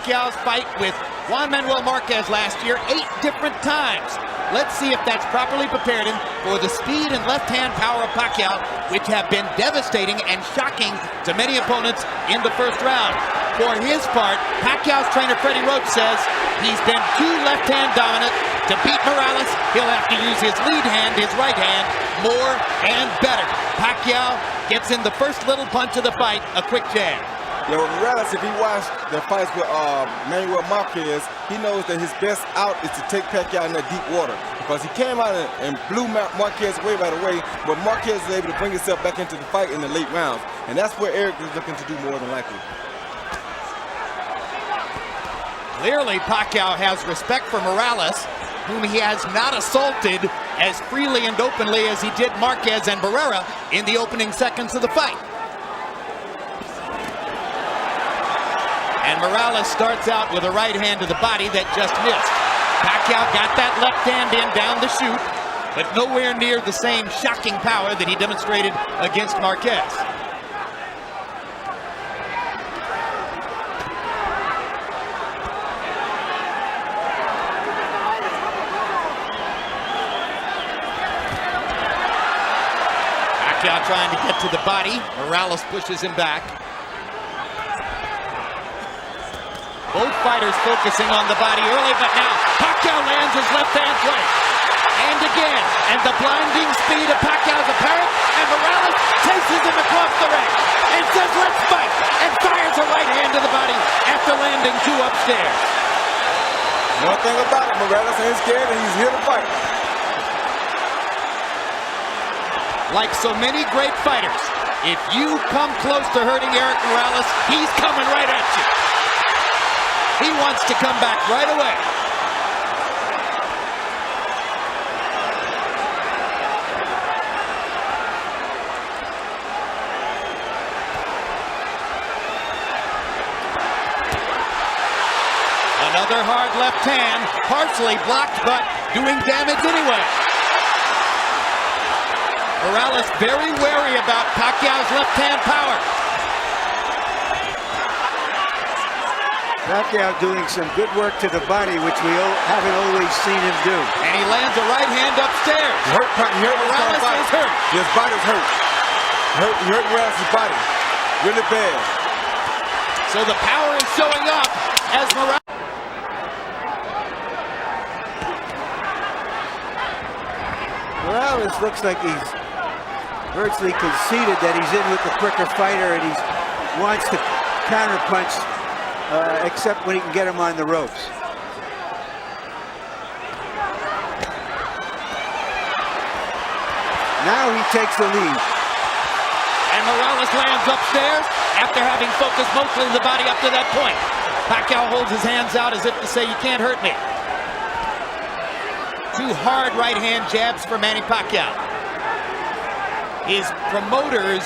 Pacquiao's fight with Juan Manuel Marquez last year 8 different times. Let's see if that's properly prepared him for the speed and left-hand power of Pacquiao, which have been devastating and shocking to many opponents in the first round. For his part, Pacquiao's trainer Freddie Roach says he's been too left-hand dominant. To beat Morales, he'll have to use his lead hand, his right hand, more and better. Pacquiao gets in the first little punch of the fight, a quick jab. Yeah, with Morales, if he watched the fights with Manuel Marquez, he knows that his best out is to take Pacquiao in that deep water. Because he came out and blew Marquez away right away, but Marquez was able to bring himself back into the fight in the late rounds. And that's where Eric is looking to do more than likely. Clearly, Pacquiao has respect for Morales, whom he has not assaulted as freely and openly as he did Marquez and Barrera in the opening seconds of the fight. And Morales starts out with a right hand to the body that just missed. Pacquiao got that left hand in down the chute, but nowhere near the same shocking power that he demonstrated against Marquez. Pacquiao trying to get to the body. Morales pushes him back. Both fighters focusing on the body early, but now Pacquiao lands his left-hand play. And again, and the blinding speed of Pacquiao's apparent, and Morales chases him across the ring and says, "Let's fight," and fires a right hand to the body after landing 2 upstairs. One thing about it, Morales ain't scared and he's here to fight. Like so many great fighters, if you come close to hurting Erik Morales, he's coming right at you. He wants to come back right away. Another hard left hand, partially blocked, but doing damage anyway. Morales very wary about Pacquiao's left-hand power. Pacquiao doing some good work to the body, which we haven't always seen him do. And he lands a right hand upstairs. Morales is hurt. His body's hurt. He hurt Morales' body. Really bad. So the power is showing up as Morales. Morales looks like he's virtually conceded that he's in with the quicker fighter, and he wants to counterpunch, except when he can get him on the ropes. Now he takes the lead. And Morales lands upstairs after having focused mostly the body up to that point. Pacquiao holds his hands out as if to say, "You can't hurt me." 2 hard right hand jabs for Manny Pacquiao. His promoters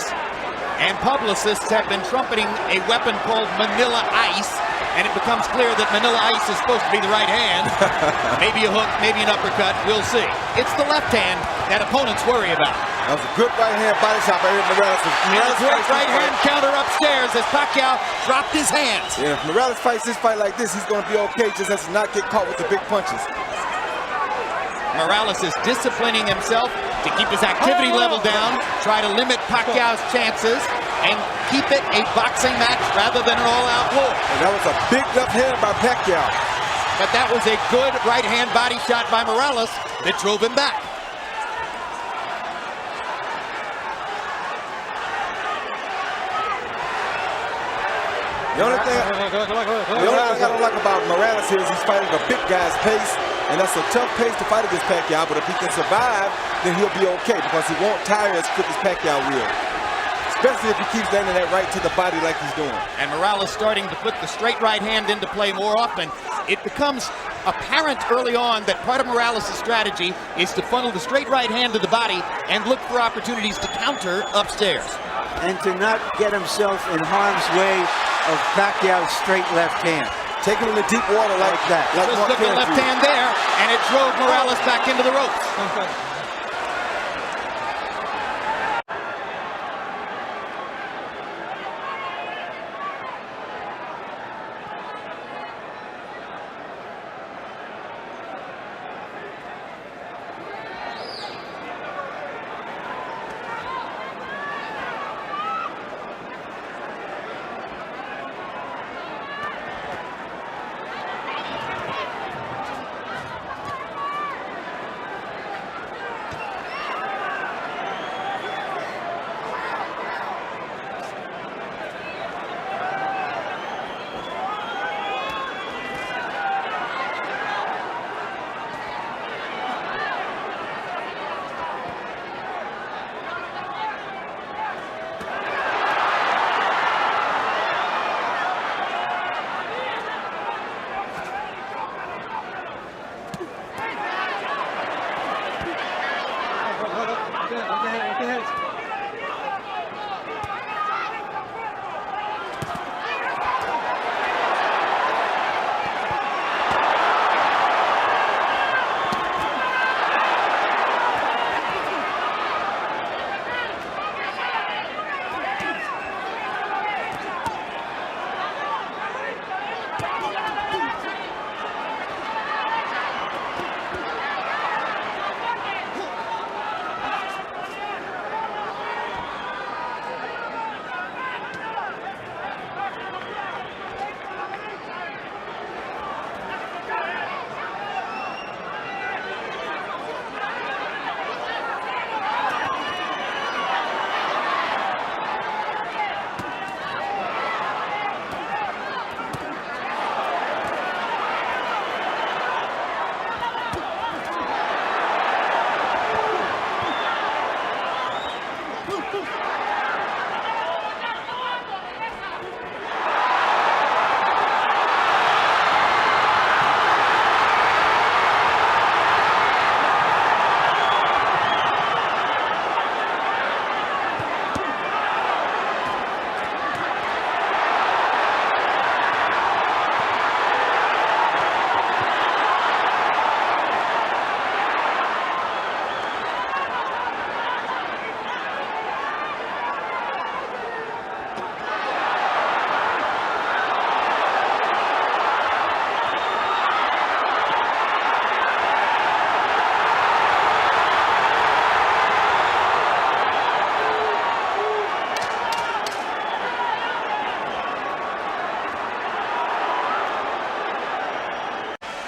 and publicists have been trumpeting a weapon called Manila Ice, and it becomes clear that Manila Ice is supposed to be the right hand. Maybe a hook, maybe an uppercut, we'll see. It's the left hand that opponents worry about. That was a good right hand body shot by Morales. Morales great right hand counter upstairs as Pacquiao dropped his hands. Yeah, if Morales fights this fight like this, he's going to be okay, just has to not get caught with the big punches. Morales is disciplining himself to keep his activity level down, try to limit Pacquiao's chances, and keep it a boxing match rather than an all-out war. And that was a big left hand by Pacquiao. But that was a good right-hand body shot by Morales that drove him back. The only thing I don't like about Morales here is he's fighting a big guy's pace, and that's a tough pace to fight against Pacquiao, but if he can survive, then he'll be okay because he won't tire as quick as Pacquiao will. Especially if he keeps landing that right to the body like he's doing. And Morales starting to put the straight right hand into play more often. It becomes apparent early on that part of Morales' strategy is to funnel the straight right hand to the body and look for opportunities to counter upstairs. And to not get himself in harm's way of Pacquiao's straight left hand. Take him in the deep water like that. Just took the left hand there, and it drove Morales back into the ropes.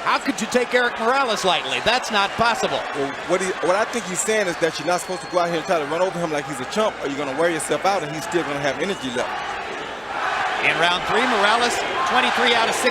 How could you take Erik Morales lightly? That's not possible. Well, what I think he's saying is that you're not supposed to go out here and try to run over him like he's a chump, or you're going to wear yourself out and he's still going to have energy left. In round 3, Morales, 23 out of 60.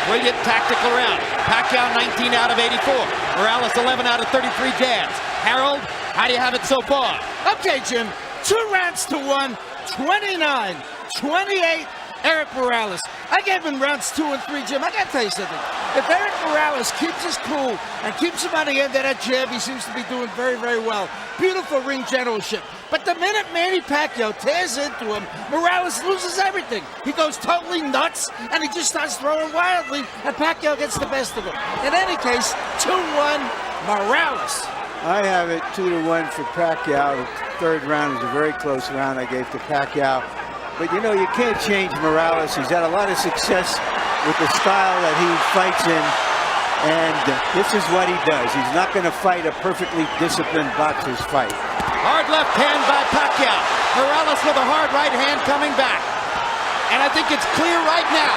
Brilliant tactical round. Pacquiao, 19 out of 84. Morales, 11 out of 33 jabs. Harold, how do you have it so far? Okay, Jim, 2 rounds to 1, 29, 28, Erik Morales. I gave him rounds 2 and 3, Jim. I got to tell you something. If Erik Morales keeps his cool and keeps him on the end of that jab, he seems to be doing very, very well. Beautiful ring generalship. But the minute Manny Pacquiao tears into him, Morales loses everything. He goes totally nuts, and he just starts throwing wildly, and Pacquiao gets the best of him. In any case, 2-1, Morales. I have it 2-1 for Pacquiao. The third round is a very close round I gave to Pacquiao. But you know, you can't change Morales. He's had a lot of success with the style that he fights in. And this is what he does. He's not going to fight a perfectly disciplined boxer's fight. Hard left hand by Pacquiao. Morales with a hard right hand coming back. And I think it's clear right now,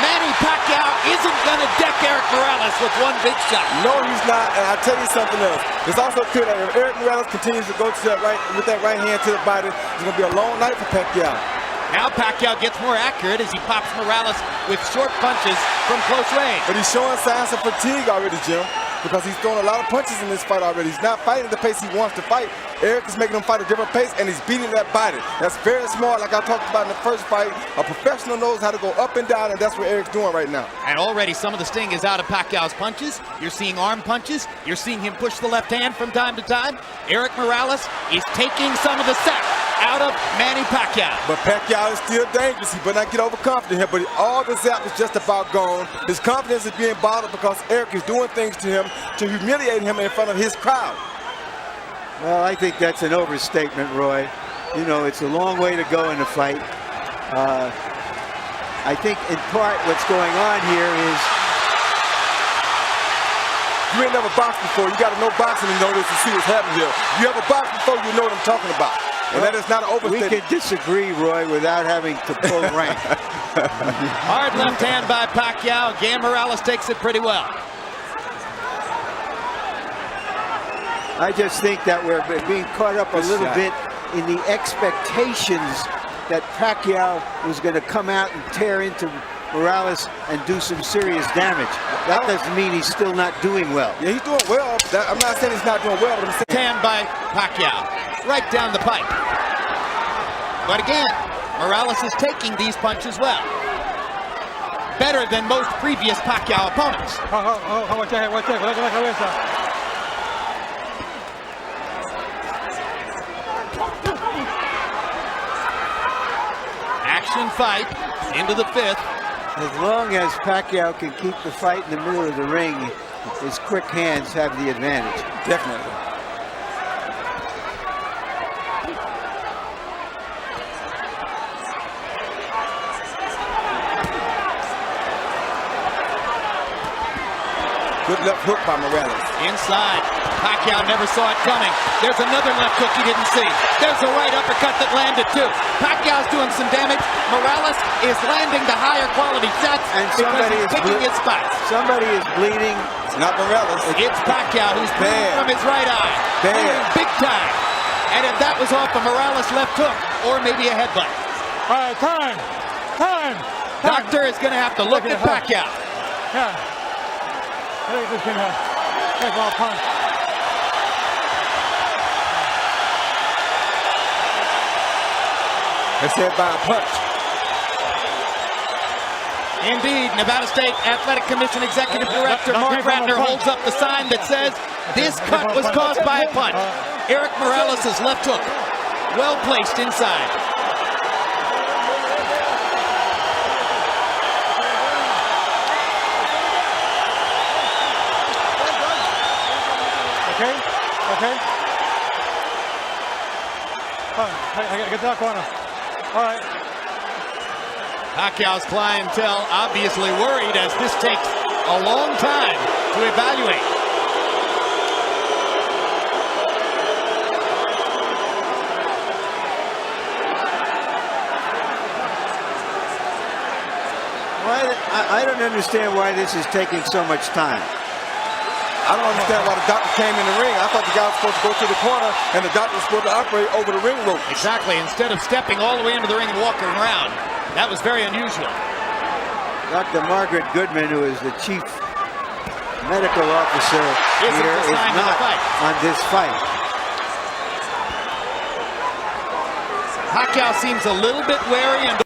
Manny Pacquiao isn't going to deck Erik Morales with one big shot. No, he's not. And I'll tell you something else. It's also clear that if Erik Morales continues to go to that with that right hand to the body, it's going to be a long night for Pacquiao. Now Pacquiao gets more accurate as he pops Morales with short punches from close range. But he's showing signs of fatigue already, Jim, because he's throwing a lot of punches in this fight already. He's not fighting the pace he wants to fight. Erik is making him fight a different pace, and he's beating that body. That's very smart, like I talked about in the first fight. A professional knows how to go up and down, and that's what Erik's doing right now. And already some of the sting is out of Pacquiao's punches. You're seeing arm punches. You're seeing him push the left hand from time to time. Erik Morales is taking some of the sap out of Manny Pacquiao. But Pacquiao is still dangerous. He better not get overconfident here, but all the zap is just about gone. His confidence is being bottled because Erik is doing things to him to humiliate him in front of his crowd. Well, I think that's an overstatement, Roy. You know, it's a long way to go in the fight. I think in part what's going on here is you ain't never boxed before. You got to know boxing to know this and see what's happening here. You ever boxed before, you know what I'm talking about. And that is not an overstatement. We can disagree, Roy, without having to pull rank. Hard left hand by Pacquiao. Again, Morales takes it pretty well. I just think that we're being caught up a little bit in the expectations that Pacquiao was going to come out and tear into Morales and do some serious damage. That doesn't mean he's still not doing well. Yeah, he's doing well. I'm not saying he's not doing well, but I'm saying... Hand by Pacquiao, right down the pipe. But again, Morales is taking these punches well. Better than most previous Pacquiao opponents. Action fight into the 5th. As long as Pacquiao can keep the fight in the middle of the ring, his quick hands have the advantage. Definitely. Good left hook by Morales. Inside. Pacquiao never saw it coming. There's another left hook he didn't see. There's a right uppercut that landed too. Pacquiao's doing some damage. Morales is landing the higher quality shots and because he's picking his spots. Somebody is bleeding. It's not Morales. It's Pacquiao who's bleeding from his right eye. Bleeding big time. And if that was off a Morales left hook or maybe a headbutt. All right, time. Doctor is going to have to look at Pacquiao. Yeah. I think this can take off punch. It's hit by a punch. Indeed, Nevada State Athletic Commission Executive Director Mark Ratner holds up the sign that says this cut was caused by a punch. Erik Morales' left hook, well placed inside. Okay. I gotta get that corner. All right. Pacquiao's clientele obviously worried as this takes a long time to evaluate. Well, I don't understand why this is taking so much time. I don't understand why the doctor came in the ring. I thought the guy was supposed to go to the corner and the doctor was supposed to operate over the ring rope. Exactly, instead of stepping all the way into the ring and walking around. That was very unusual. Dr. Margaret Goodman, who is the chief medical officer here, is not on this fight. Pacquiao seems a little bit wary and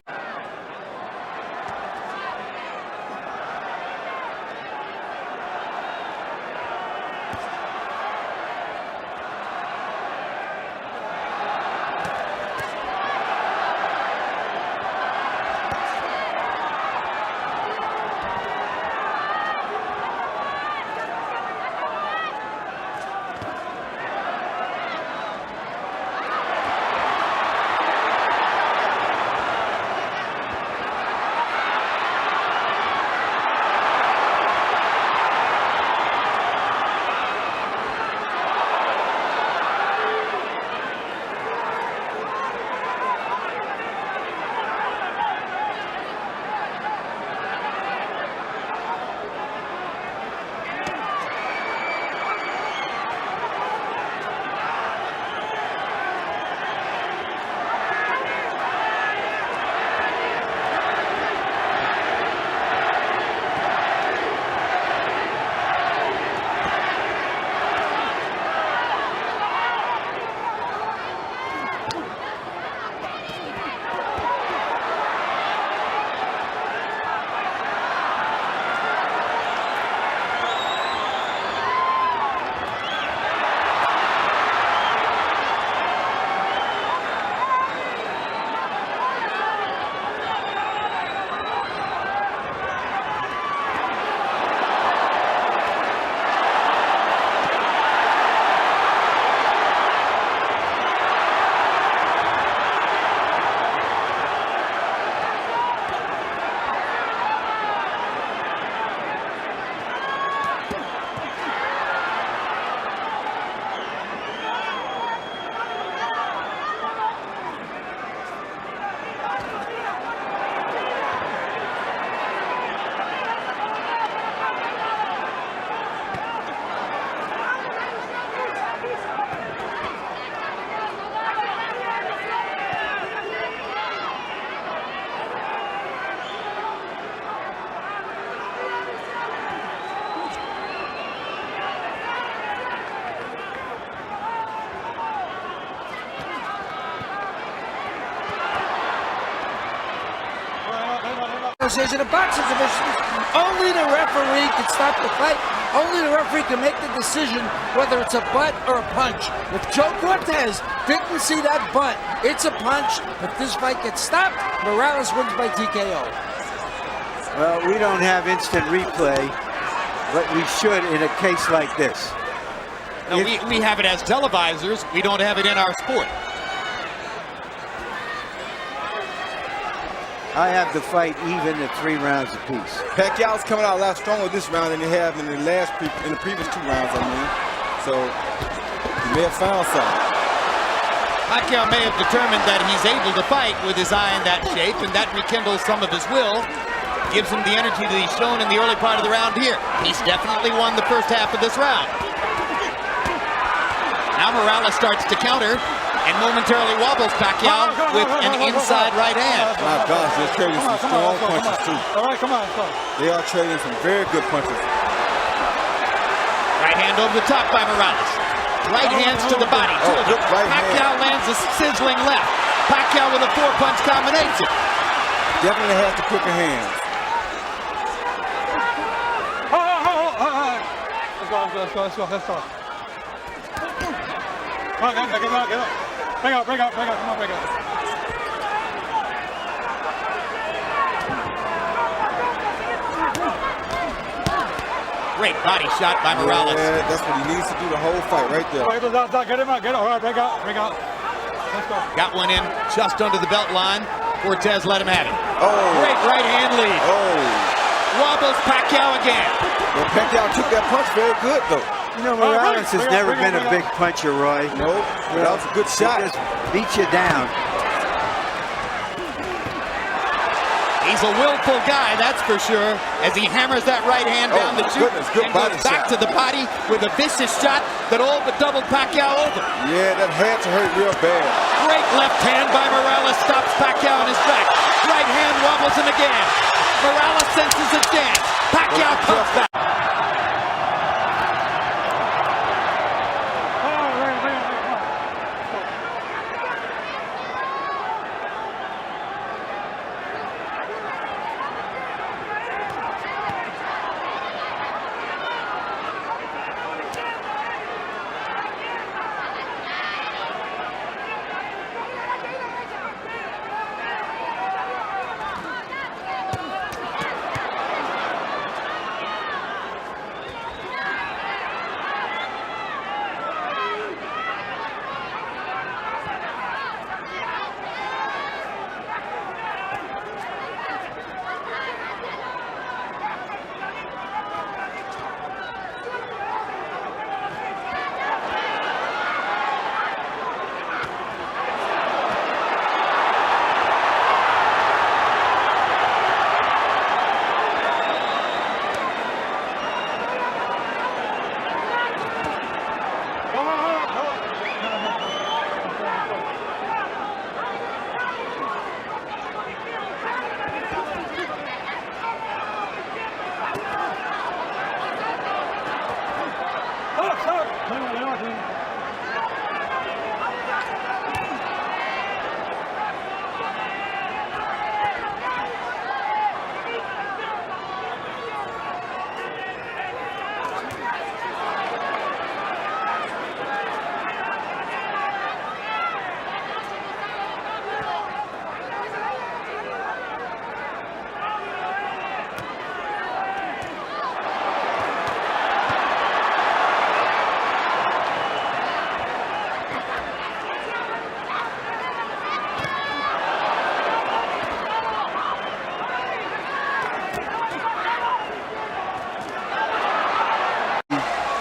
Association of Boxing Commissioners. Only the referee can stop the fight. Only the referee can make the decision whether it's a butt or a punch. If Joe Cortez didn't see that butt, it's a punch. If this fight gets stopped, Morales wins by TKO. Well, we don't have instant replay, but we should in a case like this. No, we have it as televisors. We don't have it in our sport. I have the fight even at 3 rounds apiece. Pacquiao's coming out a lot stronger this round than he have in the previous 2 rounds, I mean. So he may have found something. Pacquiao may have determined that he's able to fight with his eye in that shape, and that rekindles some of his will. Gives him the energy that he's shown in the early part of the round here. He's definitely won the first half of this round. Now Morales starts to counter and momentarily wobbles Pacquiao with an inside right hand. My gosh, they're trading some strong punches too. All right, come on. They are trading some very good punches. Right hand over the top by Morales. Right hands to the body. Good right Pacquiao hand. lands a sizzling left. Pacquiao with a 4-punch combination. Definitely has the quicker hands. Let's go. Come on, get up. Break out. Come on, break out. Great body shot by Morales. Yeah, that's what he needs to do the whole fight right there. Get him out. All right, break out. Let's go. Got one in just under the belt line. Cortez let him have it. Oh. Great right hand lead. Oh. Wobbles Pacquiao again. Well, Pacquiao took that punch very good, though. You know, Morales has never been a big puncher, Roy. No, that was a good shot. He just beat you down. He's a willful guy, that's for sure, as he hammers that right hand down the chute Good and body goes back shot. to the body with a vicious shot that all but doubled Pacquiao over. Yeah, that had to hurt real bad. Great left hand by Morales stops Pacquiao in his tracks. Right hand wobbles him again. Morales senses a chance. Pacquiao comes back.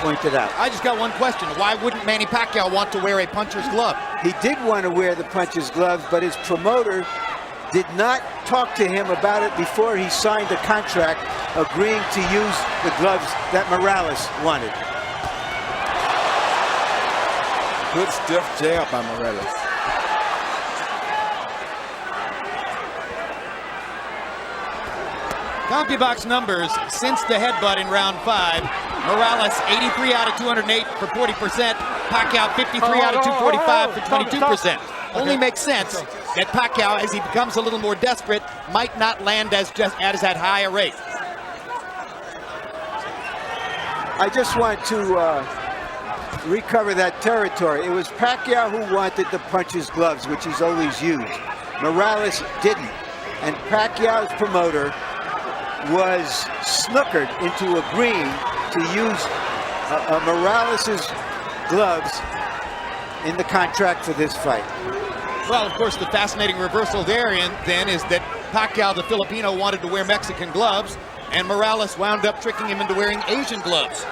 Pointed out. I just got one question. Why wouldn't Manny Pacquiao want to wear a puncher's glove? He did want to wear the puncher's gloves, but his promoter did not talk to him about it before he signed the contract agreeing to use the gloves that Morales wanted. Good stiff jab by Morales. CompuBox numbers since the headbutt in round 5. Morales 83 out of 208 for 40%. Pacquiao 53 out of 245 for 22%. Only makes sense that Pacquiao, as he becomes a little more desperate, might not land at as that high a rate. I just want to recover that territory. It was Pacquiao who wanted the puncher's gloves, which he's always used. Morales didn't. And Pacquiao's promoter was snookered into agreeing to use Morales' gloves in the contract for this fight. Well, of course, the fascinating reversal there then is that Pacquiao, the Filipino, wanted to wear Mexican gloves, and Morales wound up tricking him into wearing Asian gloves.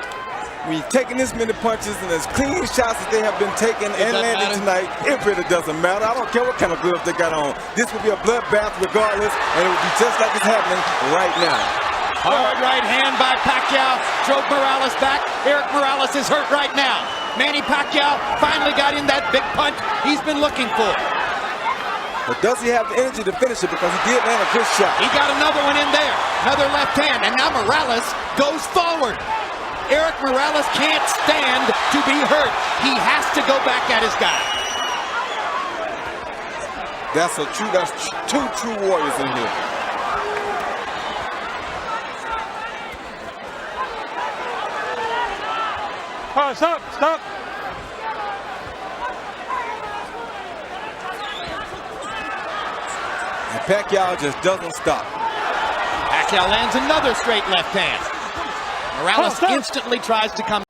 When you're taking this many punches and as clean shots as they have been taken and landed tonight, it really doesn't matter. I don't care what kind of gloves they got on. This will be a bloodbath regardless, and it will be just like it's happening right now. Hard right hand by Pacquiao drove Morales back. Eric Morales is hurt right now. Manny Pacquiao finally got in that big punch he's been looking for. But does he have the energy to finish it? Because he did land a good shot. He got another one in there. Another left hand, and now Morales goes forward. Eric Morales can't stand to be hurt. He has to go back at his guy. That's two true warriors in here. Oh, stop, stop. And Pacquiao just doesn't stop. Pacquiao lands another straight left hand. Morales instantly tries to come.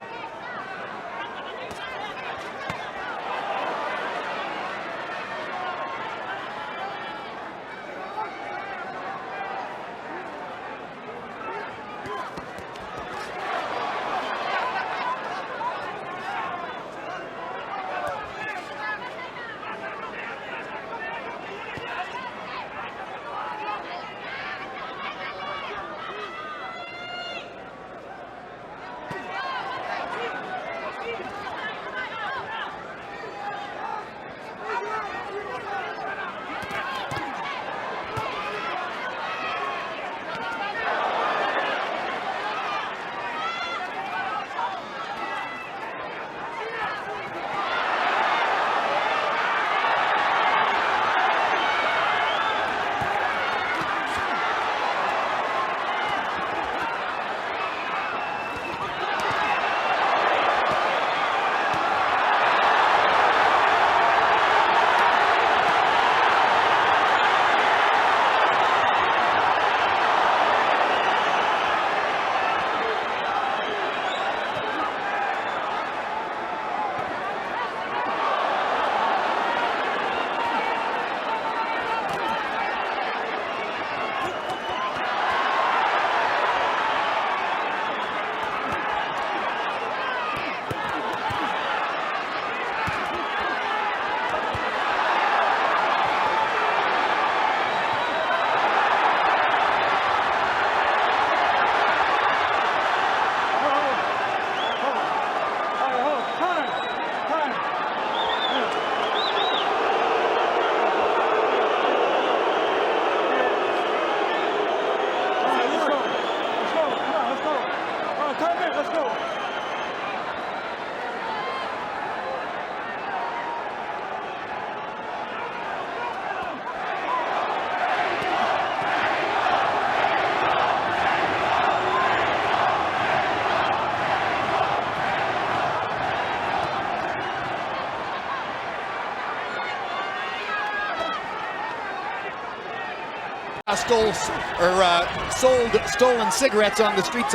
Pacquiao sold stolen cigarettes on the streets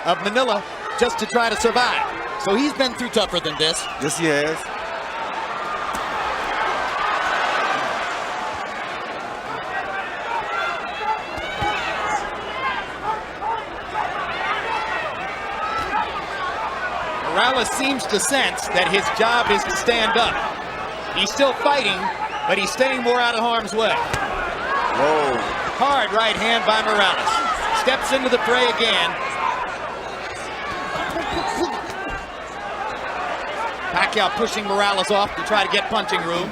of Manila just to try to survive. So he's been through tougher than this. Yes, he has. Morales seems to sense that his job is to stand up. He's still fighting, but he's staying more out of harm's way. Whoa. Hard right hand by Morales. Steps into the fray again. Pacquiao pushing Morales off to try to get punching room.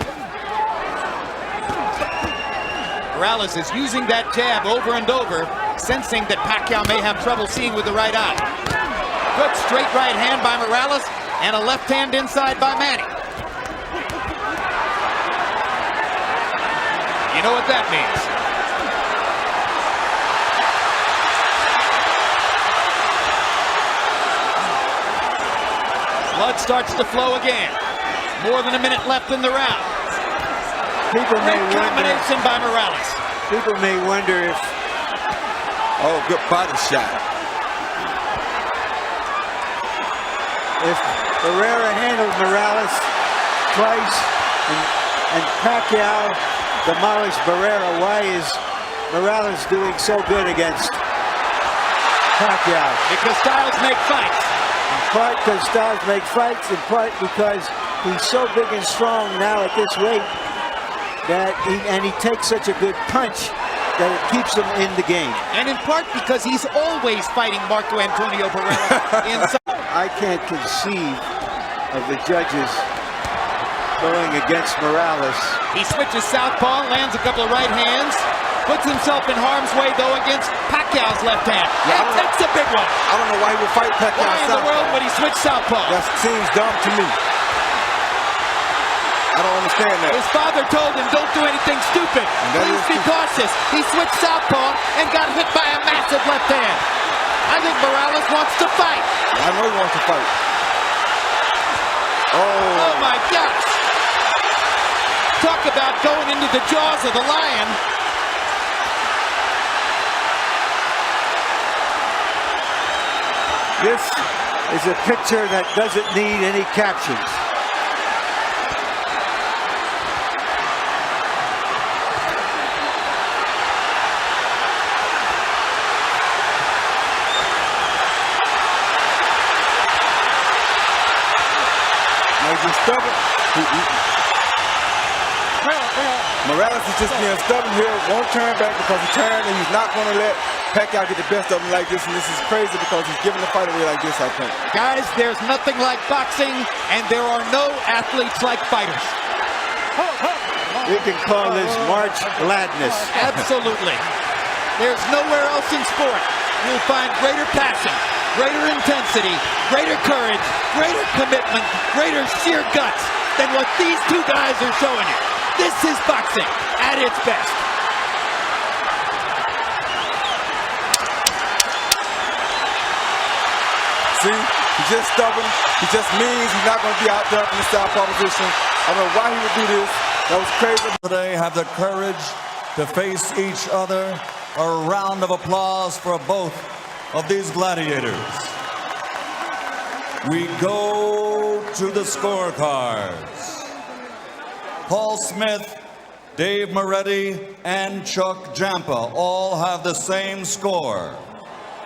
Morales is using that jab over and over, sensing that Pacquiao may have trouble seeing with the right eye. Good straight right hand by Morales and a left hand inside by Manny. You know what that means. Blood starts to flow again. More than a minute left in the round. People may Great wonder. combination by Morales. People may wonder if Oh, good body shot. Barrera handled Morales twice and Pacquiao demolished Barrera. Why is Morales doing so good against Pacquiao? Because styles make fights. In part because styles make fights, in part because he's so big and strong now at this weight that he takes such a good punch that it keeps him in the game. And in part because he's always fighting Marco Antonio Barrera inside. I can't conceive of the judges going against Morales. He switches southpaw, lands a couple of right hands, puts himself in harm's way though against Pacquiao's left hand. Yeah, And takes a big one. I don't know why he would fight Pacquiao Why in the southpaw. world would he switch southpaw? That seems dumb to me. I don't understand that. His father told him, don't do anything stupid. that Please is be true. cautious. He switched southpaw and got hit by a massive left hand. I think Morales wants to fight. I know he wants to fight. Oh my gosh. Talk about going into the jaws of the lion. This is a picture that doesn't need any captions. He's stubborn. Morales is just being stubborn here. Won't turn back because he turned, and he's not going to let Pacquiao get the best of him like this. And this is crazy because he's giving the fight away like this, I think. Guys, there's nothing like boxing, and there are no athletes like fighters. We can call this March Gladness. Absolutely. There's nowhere else in sport you'll find greater passion, greater intensity, greater courage, greater commitment, greater sheer guts than what these two guys are showing you. This is boxing at its best. See, he's just stubborn. He just means he's not going to be out there in the southpaw position. I don't know why he would do this. That was crazy. Today have the courage to face each other. A round of applause for both of these gladiators. We go to the scorecards. Paul Smith, Dave Moretti, and Chuck Jampa all have the same score.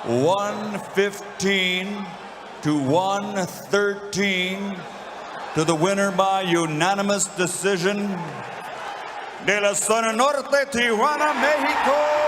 115 to 113 to the winner by unanimous decision. De la Zona Norte, Tijuana, Mexico.